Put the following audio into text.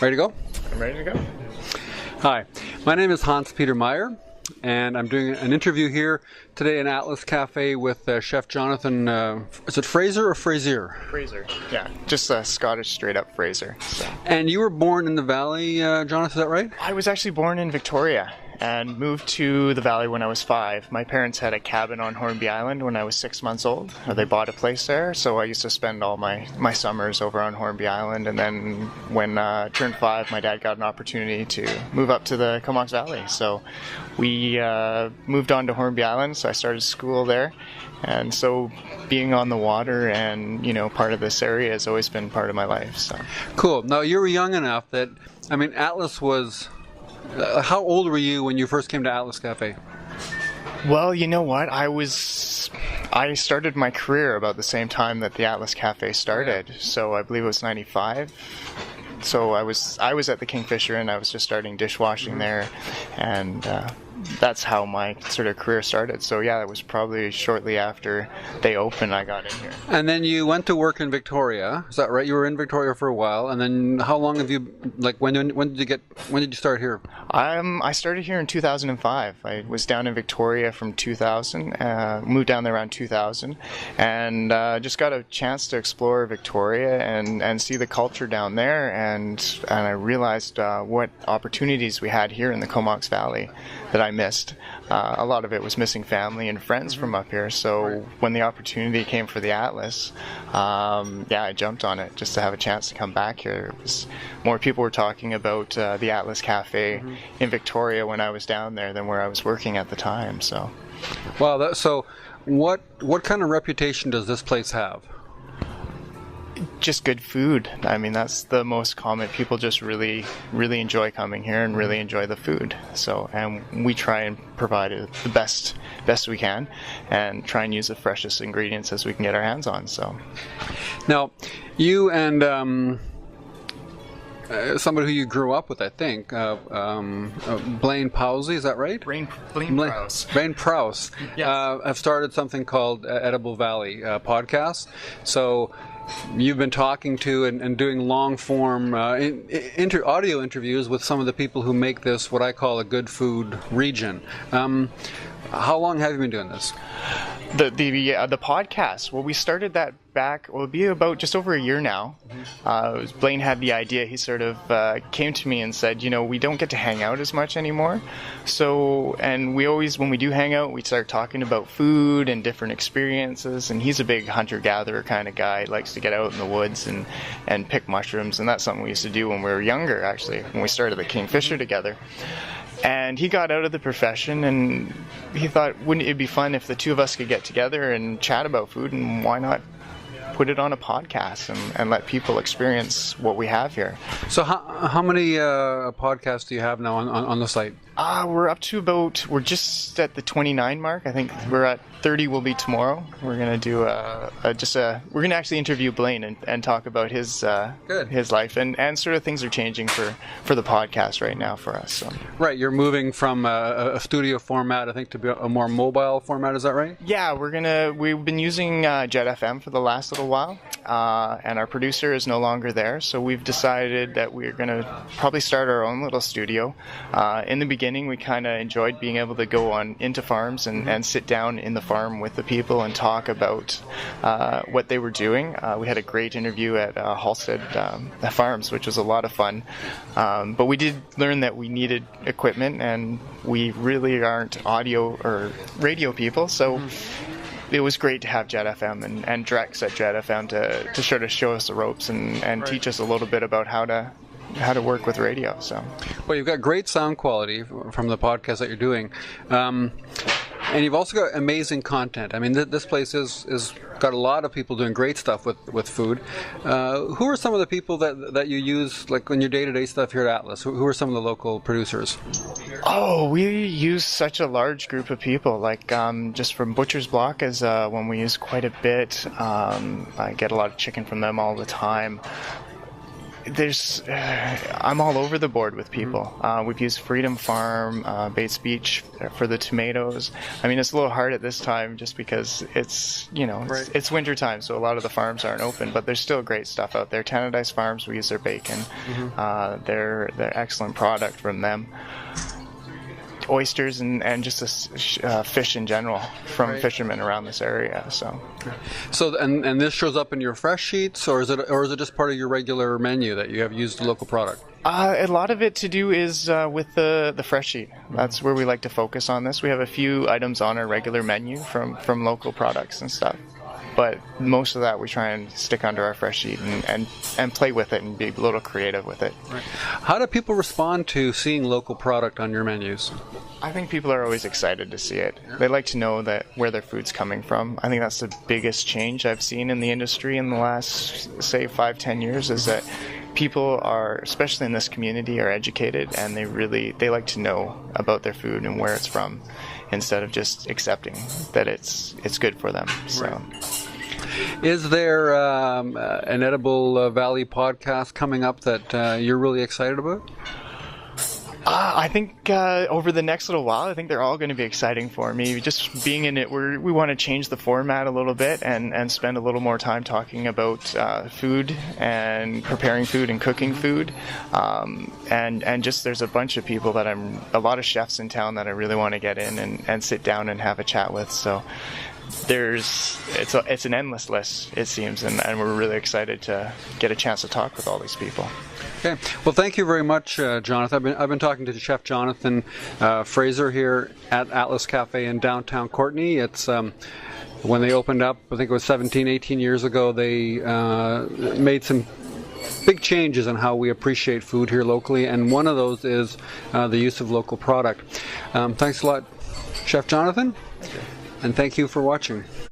Ready to go? I'm ready to go. Hi, my name is Hanspetermeyer, and I'm doing an interview here today in Atlas Cafe with Chef Jonathan, is it Frazier or Frazier? Frazier. Yeah, just a Scottish straight-up Frazier. So. And you were born in the Valley, Jonathan, is that right? I was actually born in Victoria and moved to the Valley when I was 5. My parents had a cabin on Hornby Island when I was 6 months old. They bought a place there, so I used to spend all my summers over on Hornby Island. And then when I turned 5, my dad got an opportunity to move up to the Comox Valley. So we moved on to Hornby Island, so I started school there. And so being on the water and, part of this area has always been part of my life. So. Cool. Now, you were young enough that, Atlas was... how old were you when you first came to Atlas Cafe? Well, you know what? I started my career about the same time that the Atlas Cafe started. Yeah. So I believe it was 95. So I was at the Kingfisher and I was just starting dishwashing there, and that's how my sort of career started. So yeah, it was probably shortly after they opened I got in here. And then you went to work in Victoria, is that right? You were in Victoria for a while, and then how long have you, when did you start here? I started here in 2005. I was down in Victoria from 2000, moved down there around 2000, and just got a chance to explore Victoria and see the culture down there, and I realized what opportunities we had here in the Comox Valley that I missed. A lot of it was missing family and friends from up here, so when the opportunity came for the Atlas, I jumped on it just to have a chance to come back here. More people were talking about the Atlas Cafe in Victoria when I was down there than where I was working at the time. So, wow. So what kind of reputation does this place have? Just good food. That's the most common. People just really, really enjoy coming here and really enjoy the food. So, and we try and provide it the best we can, and try and use the freshest ingredients as we can get our hands on. So, now, you and somebody who you grew up with, I think, Blayne Prowse, is that right? Blayne Prowse. Blayne Prowse. Yes. Have started something called Edible Valley podcast. So you've been talking to and doing long-form audio interviews with some of the people who make this what I call a good food region. How long have you been doing this? The podcast. Well, we started that back. Well, it'll be about just over a year now. Blayne had the idea. He sort of came to me and said, we don't get to hang out as much anymore. So, and we always, when we do hang out, we start talking about food and different experiences. And he's a big hunter-gatherer kind of guy. He likes to get out in the woods and pick mushrooms. And that's something we used to do when we were younger, actually, when we started the Kingfisher together. And he got out of the profession, and he thought, wouldn't it be fun if the two of us could get together and chat about food, and why not put it on a podcast and let people experience what we have here. So how many podcasts do you have now on the site? We're up to we're just at the 29 mark. I think we're at 30 will be tomorrow. We're going to do we're going to actually interview Blayne and talk about his life and sort of things are changing for the podcast right now for us. So. Right, you're moving from a studio format, I think, to a more mobile format, is that right? Yeah, we've been using Jet FM for the last little while, and our producer is no longer there, so we've decided that we're going to probably start our own little studio. In the beginning, we kind of enjoyed being able to go into farms and sit down in the farm with the people and talk about what they were doing. We had a great interview at Halstead Farms, which was a lot of fun. But we did learn that we needed equipment, and we really aren't audio or radio people, so it was great to have Jet FM and Drex at Jet FM to sort of show us the ropes and teach us a little bit about how to work with radio. So, well, you've got great sound quality from the podcast that you're doing, and you've also got amazing content. I mean, this place is got a lot of people doing great stuff with food. Who are some of the people that you use, like, in your day-to-day stuff here at Atlas? Who are some of the local producers? Oh, we use such a large group of people. Like, just from Butcher's Block is one we use quite a bit. I get a lot of chicken from them all the time. I'm all over the board with people. We've used Freedom Farm, Bates Beach for the tomatoes. I mean, it's a little hard at this time just because it's it's winter time, so a lot of the farms aren't open, but there's still great stuff out there. Tannadice Farms, we use their bacon. They're excellent product from them. Oysters and just fish in general from fishermen around this area. So and this shows up in your fresh sheets, or is it just part of your regular menu that you have used the local product? A lot of it to do is with the fresh sheet. That's where we like to focus on this. We have a few items on our regular menu from local products and stuff, but most of that we try and stick under our fresh sheet and play with it and be a little creative with it. Right. How do people respond to seeing local product on your menus? I think people are always excited to see it. They like to know that where their food's coming from. I think that's the biggest change I've seen in the industry in the last, say, 5-10 years, is that people are, especially in this community, are educated, and they like to know about their food and where it's from, instead of just accepting that it's good for them. So. Right. Is there an Edible Valley podcast coming up that you're really excited about? I think over the next little while, I think they're all going to be exciting for me. Just being in it, we want to change the format a little bit and spend a little more time talking about food and preparing food and cooking food. And just there's a bunch of people a lot of chefs in town that I really want to get in and sit down and have a chat with. So it's an endless list, it seems, and we're really excited to get a chance to talk with all these people. Okay. Well, thank you very much, Jonathan. I've been talking to Chef Jonathan Frazier here at Atlas Cafe in downtown Courtenay. It's when they opened up, I think it was 17, 18 years ago, they made some big changes in how we appreciate food here locally, and one of those is the use of local product. Thanks a lot, Chef Jonathan, and thank you for watching.